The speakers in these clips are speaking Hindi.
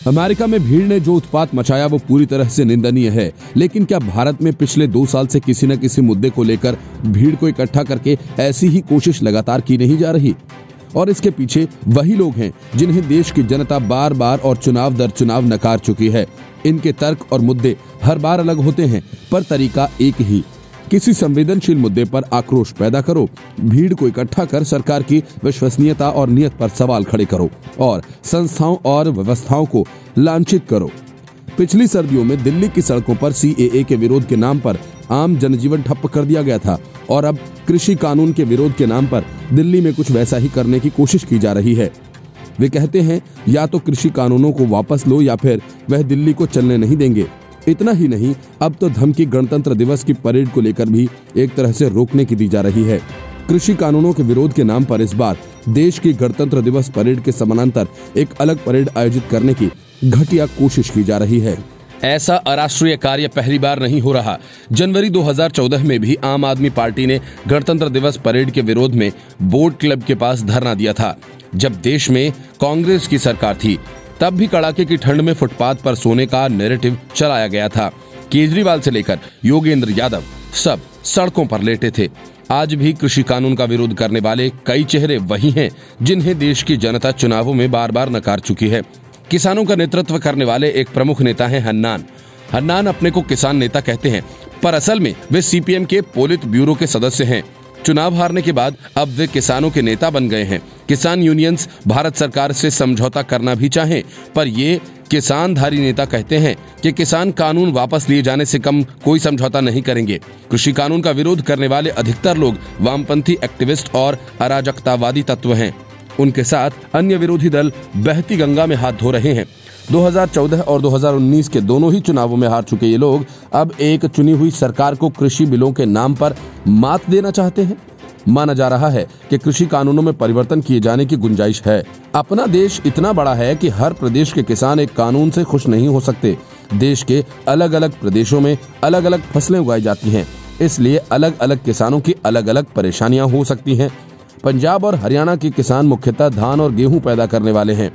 अमेरिका में भीड़ ने जो उत्पात मचाया वो पूरी तरह से निंदनीय है, लेकिन क्या भारत में पिछले 2 साल से किसी न किसी मुद्दे को लेकर भीड़ को इकट्ठा करके ऐसी ही कोशिश लगातार की नहीं जा रही? और इसके पीछे वही लोग हैं जिन्हें देश की जनता बार बार और चुनाव दर चुनाव नकार चुकी है। इनके तर्क और मुद्दे हर बार अलग होते हैं, पर तरीका एक ही। किसी संवेदनशील मुद्दे पर आक्रोश पैदा करो, भीड़ को इकट्ठा कर सरकार की विश्वसनीयता और नियत पर सवाल खड़े करो और संस्थाओं और व्यवस्थाओं को लांछित करो। पिछली सर्दियों में दिल्ली की सड़कों पर CAA के विरोध के नाम पर आम जनजीवन ठप्प कर दिया गया था और अब कृषि कानून के विरोध के नाम पर दिल्ली में कुछ वैसा ही करने की कोशिश की जा रही है। वे कहते हैं या तो कृषि कानूनों को वापस लो या फिर वह दिल्ली को चलने नहीं देंगे। इतना ही नहीं, अब तो धमकी गणतंत्र दिवस की परेड को लेकर भी एक तरह से रोकने की दी जा रही है। कृषि कानूनों के विरोध के नाम पर इस बार देश की गणतंत्र दिवस परेड के समानांतर एक अलग परेड आयोजित करने की घटिया कोशिश की जा रही है। ऐसा अराष्ट्रीय कार्य पहली बार नहीं हो रहा। जनवरी 2014 में भी आम आदमी पार्टी ने गणतंत्र दिवस परेड के विरोध में बोट क्लब के पास धरना दिया था। जब देश में कांग्रेस की सरकार थी तब भी कड़ाके की ठंड में फुटपाथ पर सोने का नैरेटिव चलाया गया था। केजरीवाल से लेकर योगेंद्र यादव सब सड़कों पर लेटे थे। आज भी कृषि कानून का विरोध करने वाले कई चेहरे वही हैं जिन्हें देश की जनता चुनावों में बार बार नकार चुकी है। किसानों का नेतृत्व करने वाले एक प्रमुख नेता हैं हन्नान। हन्नान अपने को किसान नेता कहते हैं, पर असल में वे CPM के पोलित ब्यूरो के सदस्य हैं। चुनाव हारने के बाद अब वे किसानों के नेता बन गए हैं। किसान यूनियंस भारत सरकार से समझौता करना भी चाहें, पर ये किसानधारी नेता कहते हैं कि किसान कानून वापस लिए जाने से कम कोई समझौता नहीं करेंगे। कृषि कानून का विरोध करने वाले अधिकतर लोग वामपंथी एक्टिविस्ट और अराजकतावादी तत्व हैं। उनके साथ अन्य विरोधी दल बहती गंगा में हाथ धो रहे हैं। 2014 और 2019 के दोनों ही चुनावों में हार चुके ये लोग अब एक चुनी हुई सरकार को कृषि बिलों के नाम पर मात देना चाहते हैं। माना जा रहा है कि कृषि कानूनों में परिवर्तन किए जाने की गुंजाइश है। अपना देश इतना बड़ा है कि हर प्रदेश के किसान एक कानून से खुश नहीं हो सकते। देश के अलग अलग प्रदेशों में अलग अलग फसलें उगाई जाती हैं, इसलिए अलग अलग किसानों की अलग अलग परेशानियां हो सकती हैं। पंजाब और हरियाणा के किसान मुख्यतः धान और गेहूं पैदा करने वाले हैं।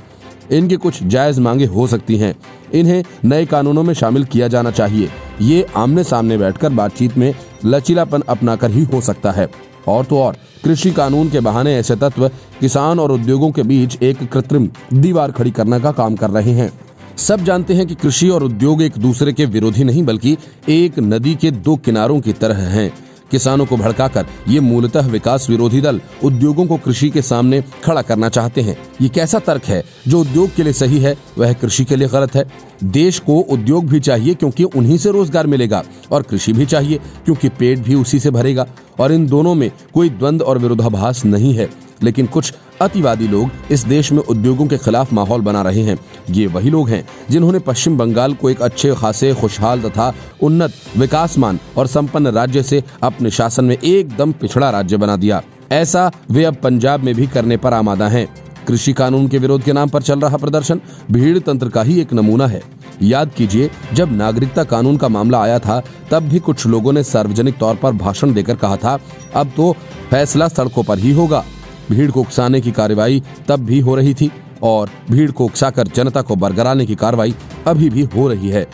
इनकी कुछ जायज मांगे हो सकती हैं। इन्हें नए कानूनों में शामिल किया जाना चाहिए। ये आमने सामने बैठकर बातचीत में लचीलापन अपनाकर ही हो सकता है। और तो और कृषि कानून के बहाने ऐसे तत्व किसान और उद्योगों के बीच एक कृत्रिम दीवार खड़ी करने का काम कर रहे हैं। सब जानते हैं कि कृषि और उद्योग एक दूसरे के विरोधी नहीं बल्कि एक नदी के 2 किनारों की तरह हैं। किसानों को भड़काकर ये मूलतः विकास विरोधी दल उद्योगों को कृषि के सामने खड़ा करना चाहते हैं। ये कैसा तर्क है? जो उद्योग के लिए सही है वह कृषि के लिए गलत है। देश को उद्योग भी चाहिए क्योंकि उन्हीं से रोजगार मिलेगा, और कृषि भी चाहिए क्योंकि पेट भी उसी से भरेगा, और इन दोनों में कोई द्वंद्व और विरोधाभास नहीं है। लेकिन कुछ अतिवादी लोग इस देश में उद्योगों के खिलाफ माहौल बना रहे हैं। ये वही लोग हैं जिन्होंने पश्चिम बंगाल को एक अच्छे खासे खुशहाल तथा उन्नत विकासमान और संपन्न राज्य से अपने शासन में एकदम पिछड़ा राज्य बना दिया। ऐसा वे अब पंजाब में भी करने पर आमादा हैं। कृषि कानून के विरोध के नाम पर चल रहा प्रदर्शन भीड़ तंत्र का ही एक नमूना है। याद कीजिए, जब नागरिकता कानून का मामला आया था तब भी कुछ लोगों ने सार्वजनिक तौर पर भाषण देकर कहा था अब तो फैसला सड़कों पर ही होगा। भीड़ को उकसाने की कार्रवाई तब भी हो रही थी और भीड़ को उकसाकर जनता को बरगलाने की कार्रवाई अभी भी हो रही है।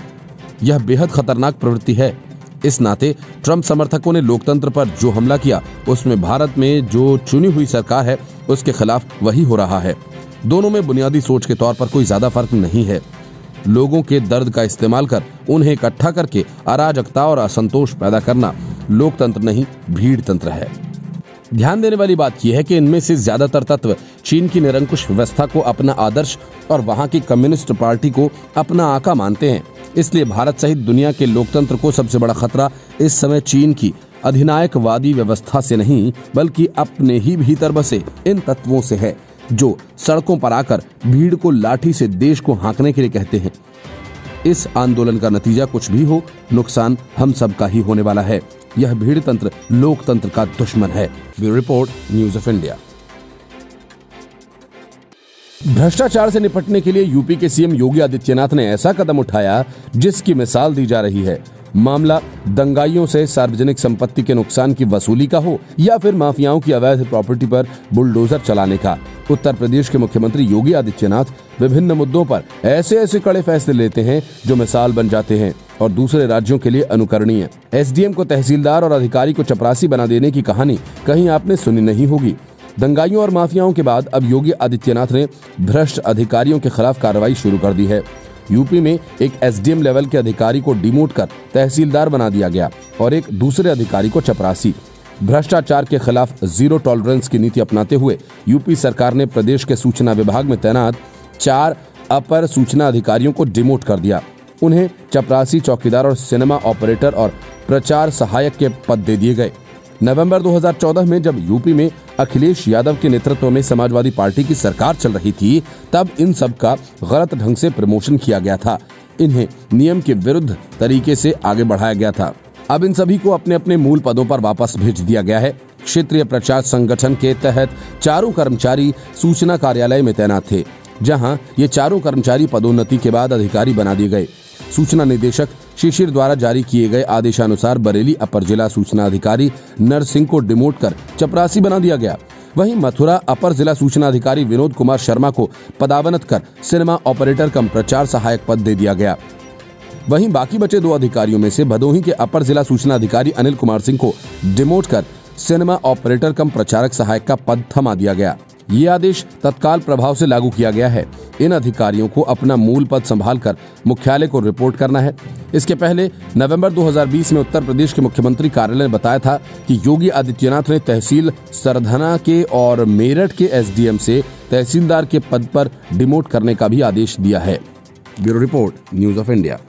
यह बेहद खतरनाक प्रवृत्ति है। इस नाते ट्रंप समर्थकों ने लोकतंत्र पर जो हमला किया उसमें भारत में जो चुनी हुई सरकार है उसके खिलाफ वही हो रहा है। दोनों में बुनियादी सोच के तौर पर कोई ज्यादा फर्क नहीं है। लोगों के दर्द का इस्तेमाल कर उन्हें इकट्ठा करके अराजकता और असंतोष पैदा करना लोकतंत्र नहीं, भीड़ तंत्र है। ध्यान देने वाली बात यह है कि इनमें से ज्यादातर तत्व चीन की निरंकुश व्यवस्था को अपना आदर्श और वहां की कम्युनिस्ट पार्टी को अपना आका मानते हैं। इसलिए भारत सहित दुनिया के लोकतंत्र को सबसे बड़ा खतरा इस समय चीन की अधिनायकवादी व्यवस्था से नहीं बल्कि अपने ही भीतर बसे इन तत्वों से है जो सड़कों पर आकर भीड़ को लाठी से देश को हाँकने के लिए कहते हैं। इस आंदोलन का नतीजा कुछ भी हो, नुकसान हम सब का ही होने वाला है। यह भीड़ तंत्र लोकतंत्र का दुश्मन है। Bureau report, news of India. भ्रष्टाचार से निपटने के लिए यूपी के सीएम योगी आदित्यनाथ ने ऐसा कदम उठाया जिसकी मिसाल दी जा रही है। मामला दंगाइयों से सार्वजनिक संपत्ति के नुकसान की वसूली का हो या फिर माफियाओं की अवैध प्रॉपर्टी पर बुलडोजर चलाने का, उत्तर प्रदेश के मुख्यमंत्री योगी आदित्यनाथ विभिन्न मुद्दों पर ऐसे कड़े फैसले लेते हैं जो मिसाल बन जाते हैं और दूसरे राज्यों के लिए अनुकरणीय। एसडीएम को तहसीलदार और अधिकारी को चपरासी बना देने की कहानी कहीं आपने सुनी नहीं होगी। दंगाइयों और माफियाओं के बाद अब योगी आदित्यनाथ ने भ्रष्ट अधिकारियों के खिलाफ कार्रवाई शुरू कर दी है। यूपी में एक एसडीएम लेवल के अधिकारी को डिमोट कर तहसीलदार बना दिया गया और एक दूसरे अधिकारी को चपरासी। भ्रष्टाचार के खिलाफ जीरो टॉलरेंस की नीति अपनाते हुए यूपी सरकार ने प्रदेश के सूचना विभाग में तैनात 4 अपर सूचना अधिकारियों को डिमोट कर दिया। उन्हें चपरासी, चौकीदार और सिनेमा ऑपरेटर और प्रचार सहायक के पद दे दिए गए। नवंबर 2014 में जब यूपी में अखिलेश यादव के नेतृत्व में समाजवादी पार्टी की सरकार चल रही थी, तब इन सब का गलत ढंग से प्रमोशन किया गया था। इन्हें नियम के विरुद्ध तरीके से आगे बढ़ाया गया था। अब इन सभी को अपने अपने मूल पदों पर वापस भेज दिया गया है। क्षेत्रीय प्रचार संगठन के तहत चारों कर्मचारी सूचना कार्यालय में तैनात थे, जहां ये चारों कर्मचारी पदोन्नति के बाद अधिकारी बना दिए गए। सूचना निदेशक शिशिर द्वारा जारी किए गए आदेशानुसार बरेली अपर जिला सूचना अधिकारी नरसिंह को डिमोट कर चपरासी बना दिया गया। वहीं मथुरा अपर जिला सूचना अधिकारी विनोद कुमार शर्मा को पदावनत कर सिनेमा ऑपरेटर कम प्रचार सहायक पद दे दिया गया। वहीं बाकी बचे 2 अधिकारियों में से भदोही के अपर जिला सूचना अधिकारी अनिल कुमार सिंह को डिमोट कर सिनेमा ऑपरेटर कम प्रचारक सहायक का पद थमा दिया गया। ये आदेश तत्काल प्रभाव से लागू किया गया है। इन अधिकारियों को अपना मूल पद संभालकर मुख्यालय को रिपोर्ट करना है। इसके पहले नवंबर 2020 में उत्तर प्रदेश के मुख्यमंत्री कार्यालय ने बताया था कि योगी आदित्यनाथ ने तहसील सरधना के और मेरठ के एसडीएम से तहसीलदार के पद पर डिमोट करने का भी आदेश दिया है। Bureau report, news of India.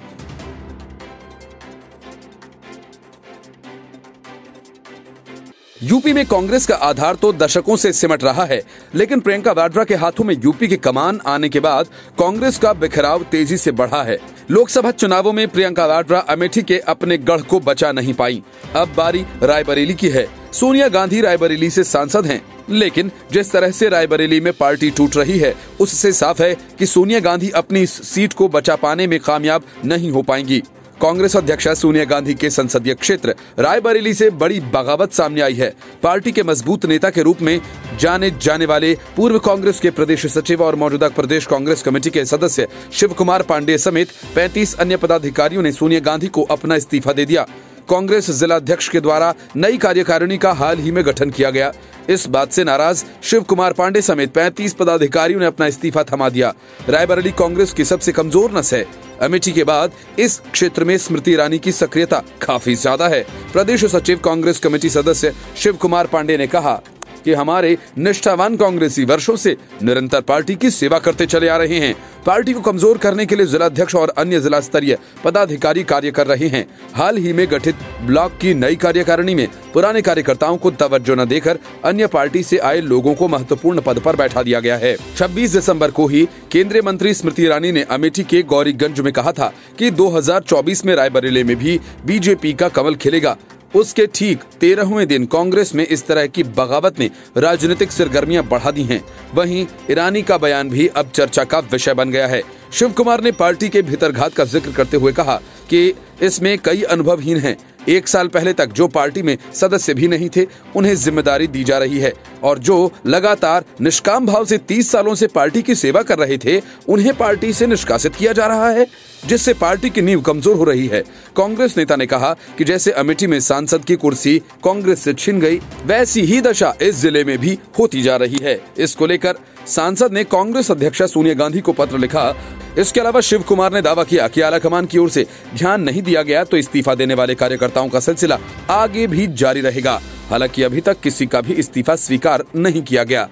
UP में कांग्रेस का आधार तो दशकों से सिमट रहा है, लेकिन प्रियंका वाड्रा के हाथों में यूपी की कमान आने के बाद कांग्रेस का बिखराव तेजी से बढ़ा है। लोकसभा चुनावों में प्रियंका वाड्रा अमेठी के अपने गढ़ को बचा नहीं पाई। अब बारी रायबरेली की है। सोनिया गांधी रायबरेली से सांसद हैं, लेकिन जिस तरह से रायबरेली में पार्टी टूट रही है, उससे साफ है कि सोनिया गांधी अपनी इस सीट को बचा पाने में कामयाब नहीं हो पाएंगी। कांग्रेस अध्यक्षा सोनिया गांधी के संसदीय क्षेत्र रायबरेली से बड़ी बगावत सामने आई है। पार्टी के मजबूत नेता के रूप में जाने जाने वाले पूर्व कांग्रेस के प्रदेश सचिव और मौजूदा प्रदेश कांग्रेस कमेटी के सदस्य शिव कुमार पांडे समेत 35 अन्य पदाधिकारियों ने सोनिया गांधी को अपना इस्तीफा दे दिया। कांग्रेस जिला अध्यक्ष के द्वारा नई कार्यकारिणी का हाल ही में गठन किया गया। इस बात से नाराज शिव कुमार पांडे समेत 35 पदाधिकारियों ने अपना इस्तीफा थमा दिया। रायबरेली कांग्रेस की सबसे कमजोर नस है। अमेठी के बाद इस क्षेत्र में स्मृति ईरानी की सक्रियता काफी ज्यादा है। प्रदेश सचिव कांग्रेस कमेटी सदस्य शिव कुमार पांडे ने कहा कि हमारे निष्ठावान कांग्रेसी वर्षों से निरंतर पार्टी की सेवा करते चले आ रहे हैं। पार्टी को कमजोर करने के लिए जिला अध्यक्ष और अन्य जिला स्तरीय पदाधिकारी कार्य कर रहे हैं। हाल ही में गठित ब्लॉक की नई कार्यकारिणी में पुराने कार्यकर्ताओं को तवज्जो न देकर अन्य पार्टी से आए लोगों को महत्वपूर्ण पद पर बैठा दिया गया है। 26 दिसंबर को ही केंद्रीय मंत्री स्मृति ईरानी ने अमेठी के गौरीगंज में कहा था कि 2024 में रायबरेली में भी बीजेपी का कमल खिलेगा। उसके ठीक 13वें दिन कांग्रेस में इस तरह की बगावत ने राजनीतिक सरगर्मियां बढ़ा दी हैं। वहीं ईरानी का बयान भी अब चर्चा का विषय बन गया है। शिव कुमार ने पार्टी के भीतरघात का जिक्र करते हुए कहा कि इसमें कई अनुभवहीन हैं। 1 साल पहले तक जो पार्टी में सदस्य भी नहीं थे, उन्हें जिम्मेदारी दी जा रही है और जो लगातार निष्काम भाव से 30 सालों से पार्टी की सेवा कर रहे थे, उन्हें पार्टी से निष्कासित किया जा रहा है, जिससे पार्टी की नींव कमजोर हो रही है। कांग्रेस नेता ने कहा कि जैसे अमेठी में सांसद की कुर्सी कांग्रेस से छिन गई, वैसी ही दशा इस जिले में भी होती जा रही है। इसको लेकर सांसद ने कांग्रेस अध्यक्षा सोनिया गांधी को पत्र लिखा। इसके अलावा शिव कुमार ने दावा किया कि आलाकमान की ओर से ध्यान नहीं दिया गया तो इस्तीफा देने वाले कार्यकर्ताओं का सिलसिला आगे भी जारी रहेगा। हालांकि अभी तक किसी का भी इस्तीफा स्वीकार नहीं किया गया।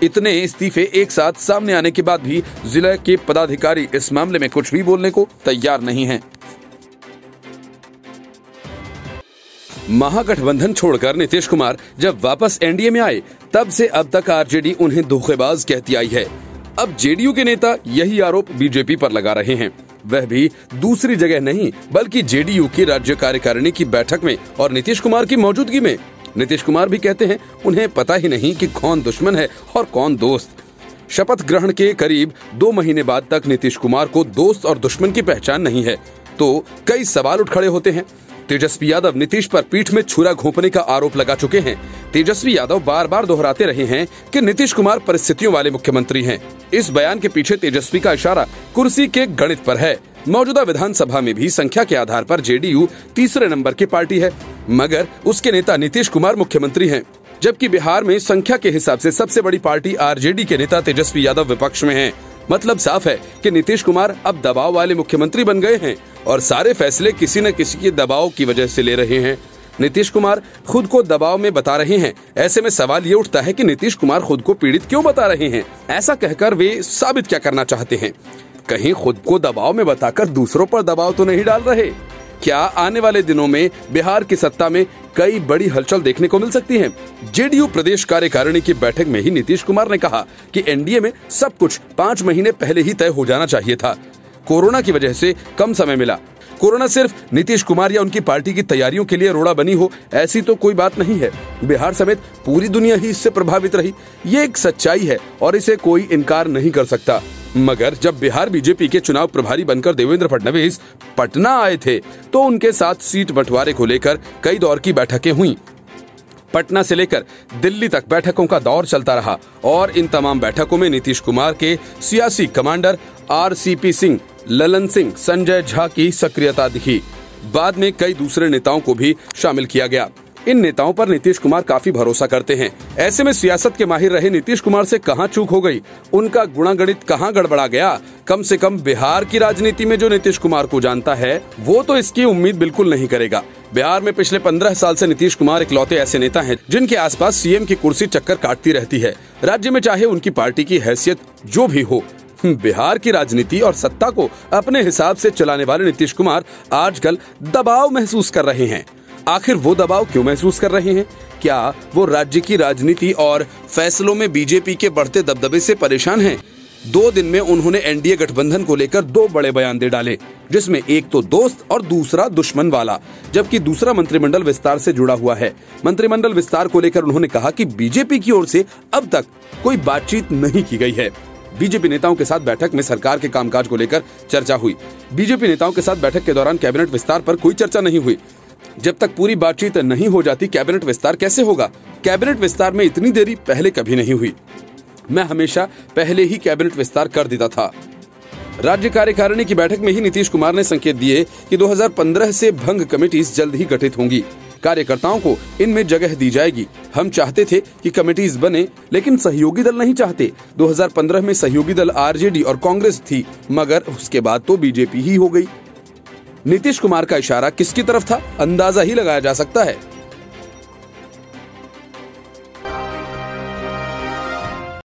इतने इस्तीफे एक साथ सामने आने के बाद भी जिले के पदाधिकारी इस मामले में कुछ भी बोलने को तैयार नहीं हैं। महागठबंधन छोड़कर नीतीश कुमार जब वापस एनडीए में आए, तब से अब तक आरजेडी उन्हें धोखेबाज कहती आई है। अब जेडीयू के नेता यही आरोप बीजेपी पर लगा रहे हैं, वह भी दूसरी जगह नहीं बल्कि जेडीयू की राज्य कार्यकारिणी की बैठक में और नीतीश कुमार की मौजूदगी में। नीतीश कुमार भी कहते हैं उन्हें पता ही नहीं कि कौन दुश्मन है और कौन दोस्त। शपथ ग्रहण के करीब 2 महीने बाद तक नीतीश कुमार को दोस्त और दुश्मन की पहचान नहीं है। तो कई सवाल उठ खड़े होते हैं। तेजस्वी यादव नीतीश पर पीठ में छुरा घोंपने का आरोप लगा चुके हैं। तेजस्वी यादव बार बार दोहराते रहे हैं कि नीतीश कुमार परिस्थितियों वाले मुख्यमंत्री हैं। इस बयान के पीछे तेजस्वी का इशारा कुर्सी के गणित पर है। मौजूदा विधानसभा में भी संख्या के आधार पर जेडीयू तीसरे नंबर की पार्टी है, मगर उसके नेता नीतीश कुमार मुख्यमंत्री हैं, जबकि बिहार में संख्या के हिसाब से सबसे बड़ी पार्टी आरजेडी के नेता तेजस्वी यादव विपक्ष में हैं। मतलब साफ है कि नीतीश कुमार अब दबाव वाले मुख्यमंत्री बन गए हैं और सारे फैसले किसी न किसी के दबाव की वजह से ले रहे हैं। नीतीश कुमार खुद को दबाव में बता रहे हैं। ऐसे में सवाल ये उठता है कि नीतीश कुमार खुद को पीड़ित क्यों बता रहे हैं? ऐसा कहकर वे साबित क्या करना चाहते हैं? कहीं खुद को दबाव में बताकर दूसरों पर दबाव तो नहीं डाल रहे? क्या आने वाले दिनों में बिहार की सत्ता में कई बड़ी हलचल देखने को मिल सकती है? जेडीयू प्रदेश कार्यकारिणी की बैठक में ही नीतीश कुमार ने कहा कि एनडीए में सब कुछ 5 महीने पहले ही तय हो जाना चाहिए था। कोरोना की वजह से कम समय मिला। कोरोना सिर्फ नीतीश कुमार या उनकी पार्टी की तैयारियों के लिए रोड़ा बनी हो, ऐसी तो कोई बात नहीं है। बिहार समेत पूरी दुनिया ही इससे प्रभावित रही। ये एक सच्चाई है और इसे कोई इनकार नहीं कर सकता। मगर जब बिहार बीजेपी के चुनाव प्रभारी बनकर देवेंद्र फडणवीस पटना आए थे तो उनके साथ सीट बंटवारे को लेकर कई दौर की बैठकें हुई। पटना से लेकर दिल्ली तक बैठकों का दौर चलता रहा और इन तमाम बैठकों में नीतीश कुमार के सियासी कमांडर आरसीपी सिंह, ललन सिंह, संजय झा की सक्रियता दिखी। बाद में कई दूसरे नेताओं को भी शामिल किया गया। इन नेताओं पर नीतीश कुमार काफी भरोसा करते हैं। ऐसे में सियासत के माहिर रहे नीतीश कुमार से कहां चूक हो गई, उनका गुणागणित कहां गड़बड़ा गया? कम से कम बिहार की राजनीति में जो नीतीश कुमार को जानता है वो तो इसकी उम्मीद बिल्कुल नहीं करेगा। बिहार में पिछले 15 साल से नीतीश कुमार इकलौते ऐसे नेता हैं जिनके आसपास सीएम की कुर्सी चक्कर काटती रहती है। राज्य में चाहे उनकी पार्टी की हैसियत जो भी हो, बिहार की राजनीति और सत्ता को अपने हिसाब से चलाने वाले नीतीश कुमार आजकल दबाव महसूस कर रहे हैं। आखिर वो दबाव क्यों महसूस कर रहे हैं? क्या वो राज्य की राजनीति और फैसलों में बीजेपी के बढ़ते दबदबे से परेशान हैं? 2 दिन में उन्होंने एनडीए गठबंधन को लेकर 2 बड़े बयान दे डाले, जिसमें एक तो दोस्त और दूसरा दुश्मन वाला, जबकि दूसरा मंत्रिमंडल विस्तार से जुड़ा हुआ है। मंत्रिमंडल विस्तार को लेकर उन्होंने कहा कि बीजेपी की ओर से अब तक कोई बातचीत नहीं की गई है। बीजेपी नेताओं के साथ बैठक में सरकार के कामकाज को लेकर चर्चा हुई। बीजेपी नेताओं के साथ बैठक के दौरान कैबिनेट विस्तार पर कोई चर्चा नहीं हुई। जब तक पूरी बातचीत नहीं हो जाती कैबिनेट विस्तार कैसे होगा? कैबिनेट विस्तार में इतनी देरी पहले कभी नहीं हुई। मैं हमेशा पहले ही कैबिनेट विस्तार कर देता था। राज्य कार्यकारिणी की बैठक में ही नीतीश कुमार ने संकेत दिए कि 2015 से भंग कमेटीज जल्द ही गठित होंगी। कार्यकर्ताओं को इनमें जगह दी जाएगी। हम चाहते थे कि कमेटीज बने, लेकिन सहयोगी दल नहीं चाहते। 2015 में सहयोगी दल आरजेडी और कांग्रेस थी, मगर उसके बाद तो बीजेपी ही हो गई। नीतीश कुमार का इशारा किसकी तरफ था, अंदाजा ही लगाया जा सकता है।